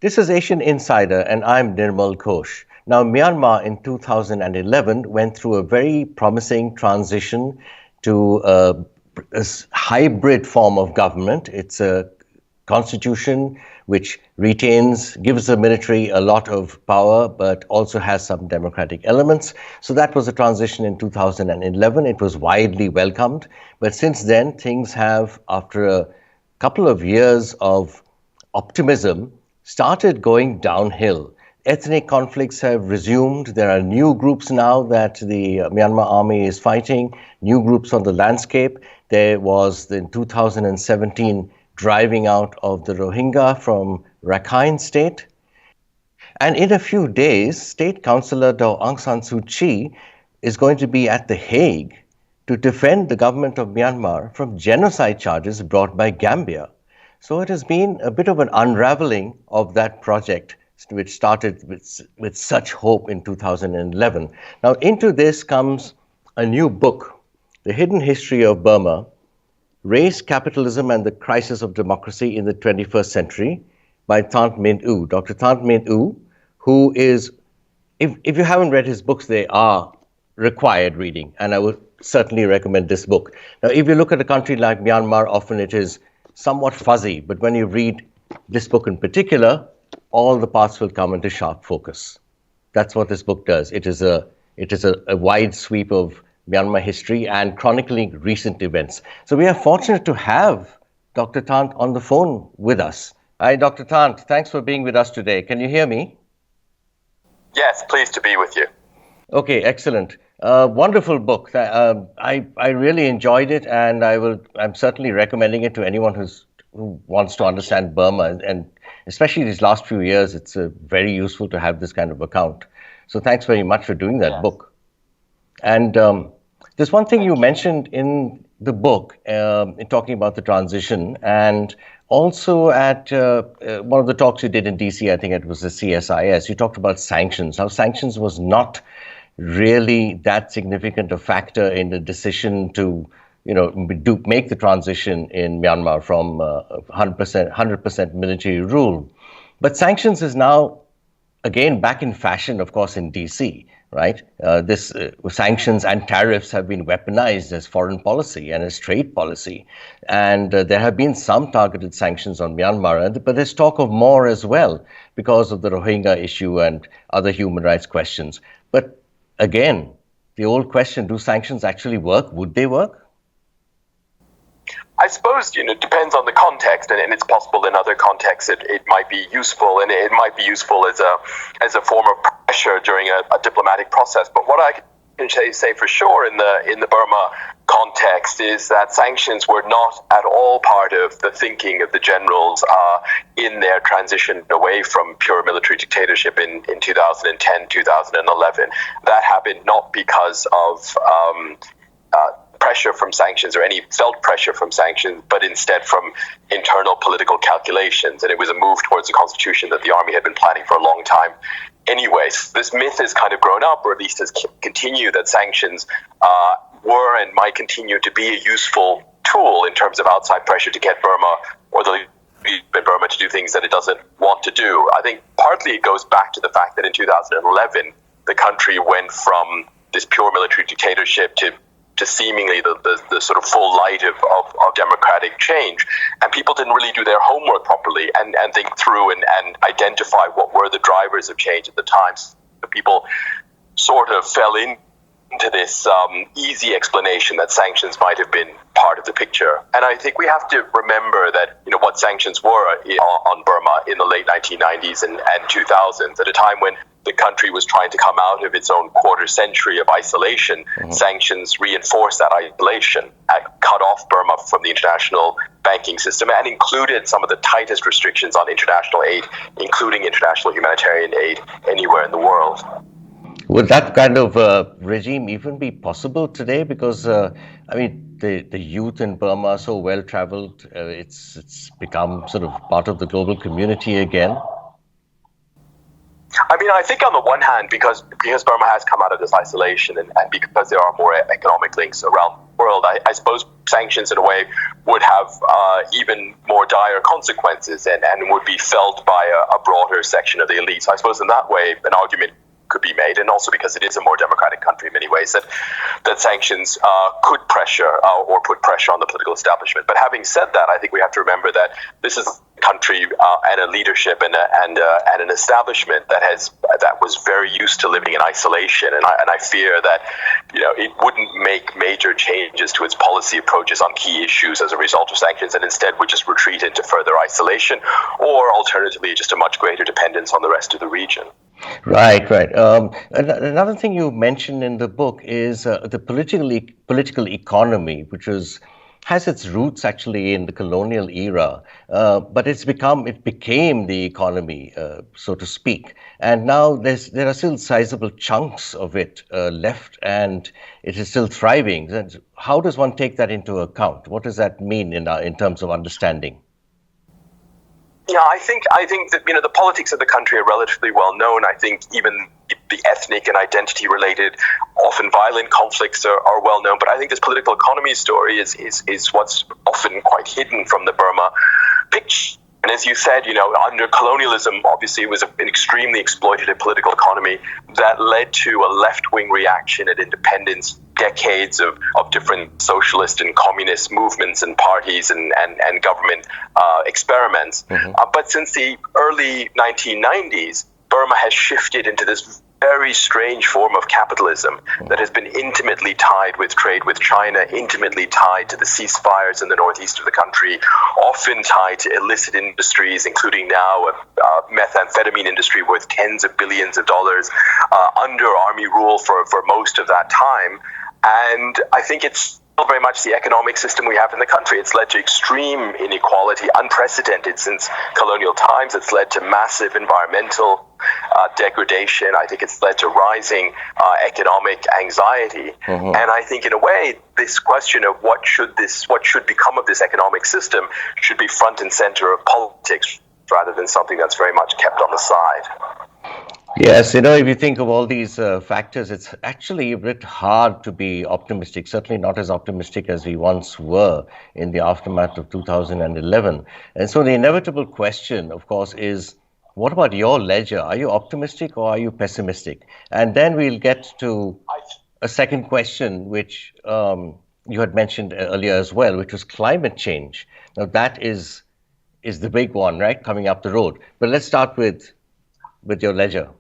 This is Asian Insider, and I'm Nirmal Ghosh. Now, Myanmar in 2011 went through a very promising transition to a hybrid form of government. It's a constitution which gives the military a lot of power, but also has some democratic elements. So that was a transition in 2011. It was widely welcomed. But since then, things have, after a couple of years of optimism, started going downhill. Ethnic conflicts have resumed. There are new groups now that the Myanmar army is fighting, new groups on the landscape. There was, in 2017, driving out of the Rohingya from Rakhine State. And in a few days, State Councillor Daw Aung San Suu Kyi is going to be at The Hague to defend the government of Myanmar from genocide charges brought by Gambia. So it has been a bit of an unraveling of that project, which started with such hope in 2011. Now, into this comes a new book, The Hidden History of Burma, Race, Capitalism and the Crisis of Democracy in the 21st Century, by Thant Myint-U. Dr. Thant Myint-U, who is, if you haven't read his books, they are required reading, and I would certainly recommend this book. Now, if you look at a country like Myanmar, often it is somewhat fuzzy, but when you read this book in particular, all the parts will come into sharp focus. That's what this book does. It is a wide sweep of Myanmar history and chronicling recent events. So we are fortunate to have Dr. Thant on the phone with us. Hi, Dr. Thant. Thanks for being with us today. Can you hear me? Yes, pleased to be with you. Okay, excellent. Wonderful book. I really enjoyed it, and I'm certainly recommending it to anyone who wants to understand Burma, and especially these last few years, it's very useful to have this kind of account. So thanks very much for doing that book. And there's one thing you mentioned in the book, in talking about the transition, and also at one of the talks you did in DC, I think it was the CSIS, you talked about sanctions, how sanctions was not really that significant a factor in the decision to make the transition in Myanmar from 100% military rule. But sanctions is now, again, back in fashion, of course, in DC, right? Sanctions and tariffs have been weaponized as foreign policy and as trade policy. And there have been some targeted sanctions on Myanmar, but there's talk of more as well because of the Rohingya issue and other human rights questions. But again, the old question, do sanctions actually work? Would they work? I suppose, it depends on the context, and it's possible in other contexts it might be useful, and it might be useful as a form of pressure during a diplomatic process. But what I can say for sure in the Burma context is that sanctions were not at all part of the thinking of the generals in their transition away from pure military dictatorship in 2010, 2011. That happened not because of pressure from sanctions or any felt pressure from sanctions, but instead from internal political calculations. And it was a move towards a constitution that the army had been planning for a long time. Anyways, this myth has kind of grown up, or at least has continued, that sanctions were and might continue to be a useful tool in terms of outside pressure to get Burma or the Burma to do things that it doesn't want to do. I think partly it goes back to the fact that in 2011, the country went from this pure military dictatorship to seemingly the sort of full light of democratic change. And people didn't really do their homework properly and think through and identify what were the drivers of change at the time. So people sort of fell into this easy explanation that sanctions might have been part of the picture. And I think we have to remember that, what sanctions were on Burma in the late 1990s and 2000s, at a time when the country was trying to come out of its own quarter century of isolation. Sanctions reinforced that isolation, cut off Burma from the international banking system, and included some of the tightest restrictions on international aid, including international humanitarian aid anywhere in the world. Would that kind of regime even be possible today? Because, the youth in Burma are so well-traveled, it's become sort of part of the global community again. I mean, I think on the one hand, because Burma has come out of this isolation and because there are more economic links around the world, I suppose sanctions in a way would have even more dire consequences and would be felt by a broader section of the elite. So I suppose in that way, an argument could be made, and also because it is a more democratic country in many ways, that sanctions could pressure or put pressure on the political establishment. But having said that, I think we have to remember that this is a country and a leadership and an establishment that was very used to living in isolation, and I fear that it wouldn't make major changes to its policy approaches on key issues as a result of sanctions, and instead would just retreat into further isolation, or alternatively just a much greater dependence on the rest of the region. Right. Another thing you mentioned in the book is the political economy, which has its roots actually in the colonial era, but it became the economy, so to speak. And now there are still sizable chunks of it left, and it is still thriving. And how does one take that into account? What does that mean in terms of understanding? Yeah, I think that the politics of the country are relatively well known. I think even the ethnic and identity related, often violent conflicts are well known. But I think this political economy story is what's often quite hidden from the Burma picture. And as you said, under colonialism, obviously it was an extremely exploitative political economy that led to a left-wing reaction at independence, decades of different socialist and communist movements and parties and government experiments. Mm-hmm. But since the early 1990s, Burma has shifted into this very strange form of capitalism that has been intimately tied with trade with China, intimately tied to the ceasefires in the northeast of the country, often tied to illicit industries, including now a methamphetamine industry worth tens of billions of dollars, under army rule for most of that time. And I think it's still very much the economic system we have in the country. It's led to extreme inequality, unprecedented since colonial times. It's led to massive environmental degradation. I think it's led to rising economic anxiety. Mm-hmm. And I think in a way, this question of what should become of this economic system should be front and center of politics rather than something that's very much kept on the side. Yes, if you think of all these factors, it's actually a bit hard to be optimistic, certainly not as optimistic as we once were in the aftermath of 2011. And so the inevitable question, of course, is, what about your ledger? Are you optimistic or are you pessimistic? And then we'll get to a second question, which you had mentioned earlier as well, which was climate change. Now, that is the big one, right, coming up the road. But let's start with your ledger.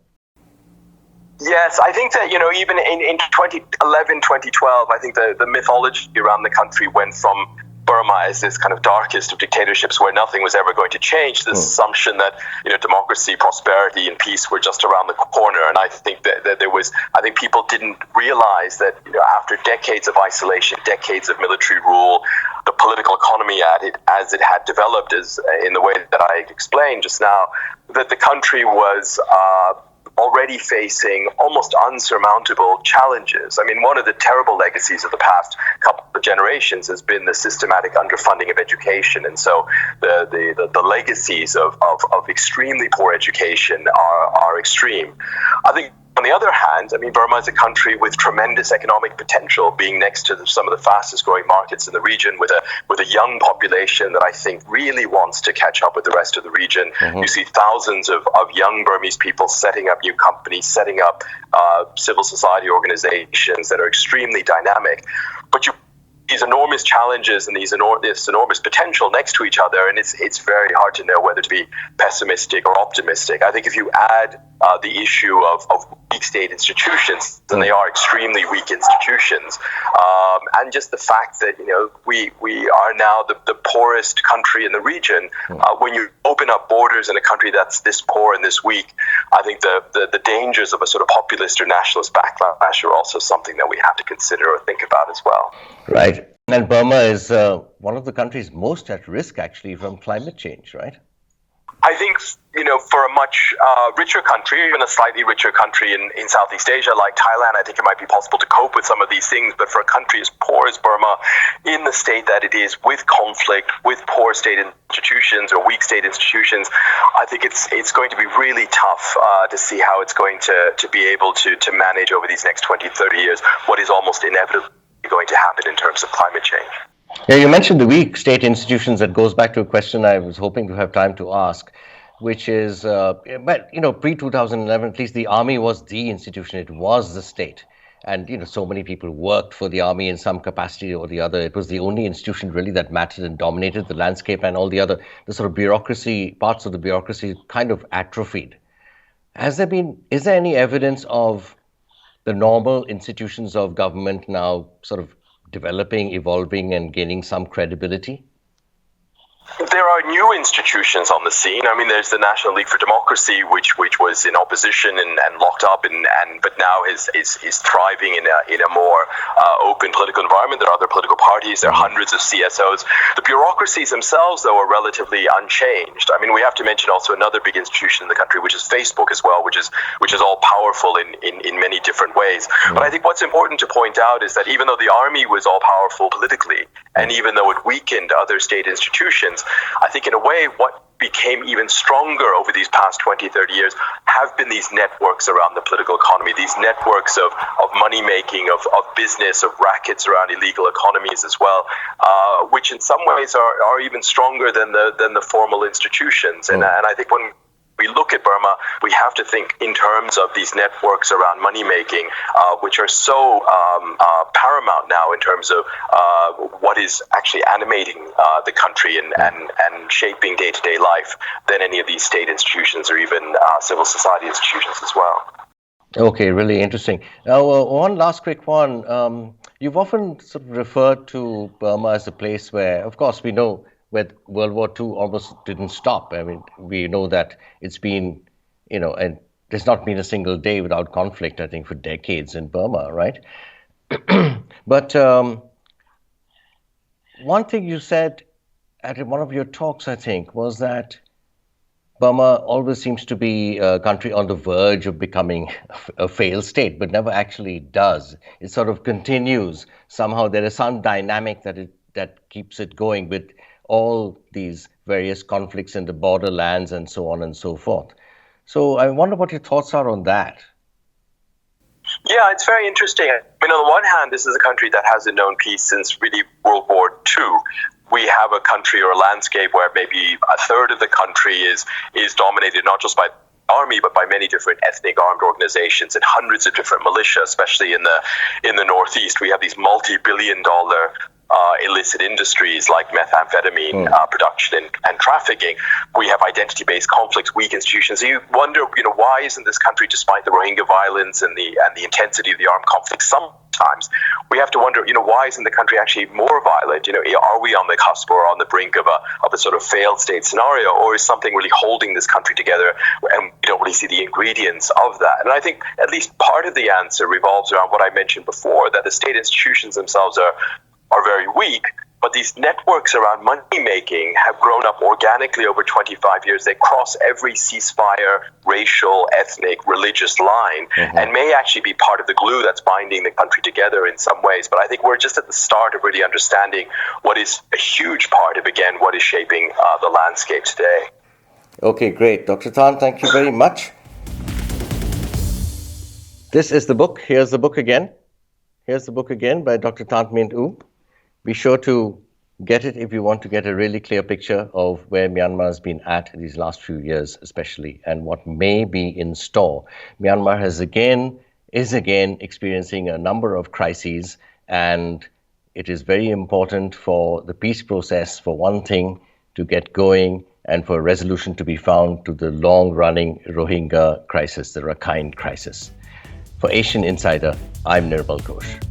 Yes, I think that, even in 2011, 2012, I think the mythology around the country went from Burma as this kind of darkest of dictatorships where nothing was ever going to change, this assumption that, democracy, prosperity, and peace were just around the corner. And I think that people didn't realize that, after decades of isolation, decades of military rule, the political economy as it had developed in the way that I explained just now, that the country was already facing almost unsurmountable challenges. I mean, one of the terrible legacies of the past couple of generations has been the systematic underfunding of education. And so the legacies of extremely poor education are extreme. I think, on the other hand, Burma is a country with tremendous economic potential, being next to some of the fastest growing markets in the region, with a young population that I think really wants to catch up with the rest of the region. Mm-hmm. You see thousands of young Burmese people setting up new companies, setting up civil society organizations that are extremely dynamic. But these enormous challenges and this enormous potential next to each other, and it's very hard to know whether to be pessimistic or optimistic. I think if you add the issue of weak state institutions, then they are extremely weak institutions, and just the fact that we are now the poorest country in the region. When you open up borders in a country that's this poor and this weak, I think the dangers of a sort of populist or nationalist backlash are also something that we have to consider or think about as well. Right. And Burma is one of the countries most at risk, actually, from climate change, right? I think, for a much richer country, even a slightly richer country in Southeast Asia like Thailand, I think it might be possible to cope with some of these things. But for a country as poor as Burma, in the state that it is, with conflict, with poor state institutions or weak state institutions, I think it's going to be really tough to see how it's going to be able to manage over these next 20, 30 years what is almost inevitably going to happen in terms of climate change. Yeah, you mentioned the weak state institutions. That goes back to a question I was hoping to have time to ask, which is, pre-2011, at least the army was the institution. It was the state. And, so many people worked for the army in some capacity or the other. It was the only institution really that mattered and dominated the landscape, and all the sort of bureaucracy, parts of the bureaucracy kind of atrophied. Is there any evidence of the normal institutions of government now sort of developing, evolving, and gaining some credibility? There are new institutions on the scene. I mean, there's the National League for Democracy, which was in opposition and locked up, but now is thriving in a more open political environment. There are other political parties. There are hundreds of CSOs. The bureaucracies themselves, though, are relatively unchanged. I mean, we have to mention also another big institution in the country, which is Facebook as well, which is all powerful in many different ways. But I think what's important to point out is that even though the army was all powerful politically, and even though it weakened other state institutions, I think in a way what became even stronger over these past 20, 30 years have been these networks around the political economy, these networks of money making, of business, of rackets around illegal economies as well, which in some ways are even stronger than the formal institutions. And I think when we look at Burma, we have to think in terms of these networks around money making, which are so paramount now in terms of what is actually animating the country and shaping day-to-day life than any of these state institutions or even civil society institutions as well. Okay, really interesting. Now, one last quick one. You've often sort of referred to Burma as a place where, of course, we know where World War II almost didn't stop. I mean, we know that it's been, and there's not been a single day without conflict, I think, for decades in Burma, right? But one thing you said at one of your talks, I think, was that Burma always seems to be a country on the verge of becoming a failed state, but never actually does. It sort of continues. Somehow there is some dynamic that keeps it going with all these various conflicts in the borderlands and so on and so forth. So I wonder what your thoughts are on that. Yeah, it's very interesting. I mean, on the one hand, this is a country that hasn't known peace since really World War II. We have a country or a landscape where maybe a third of the country is dominated not just by army, but by many different ethnic armed organizations and hundreds of different militia, especially in the Northeast. We have these multi-billion-dollar illicit industries like methamphetamine production and trafficking. We have identity-based conflicts, weak institutions. So you wonder, why isn't this country, despite the Rohingya violence and the intensity of the armed conflict, sometimes we have to wonder, why isn't the country actually more violent? Are we on the cusp or on the brink of a sort of failed state scenario, or is something really holding this country together and we don't really see the ingredients of that? And I think at least part of the answer revolves around what I mentioned before, that the state institutions themselves are very weak, but these networks around money making have grown up organically over 25 years. They cross every ceasefire, racial, ethnic, religious line, and may actually be part of the glue that's binding the country together in some ways. But I think we're just at the start of really understanding what is a huge part of, again, what is shaping the landscape today. Okay, great. Dr. Thant, thank you very much. This is the book. Here's the book again. Here's the book again by Dr. Thant Myint-U. Be sure to get it if you want to get a really clear picture of where Myanmar has been at these last few years, especially, and what may be in store. Myanmar is again experiencing a number of crises, and it is very important for the peace process, for one thing, to get going and for a resolution to be found to the long-running Rohingya crisis, the Rakhine crisis. For Asian Insider, I'm Nirmal Ghosh.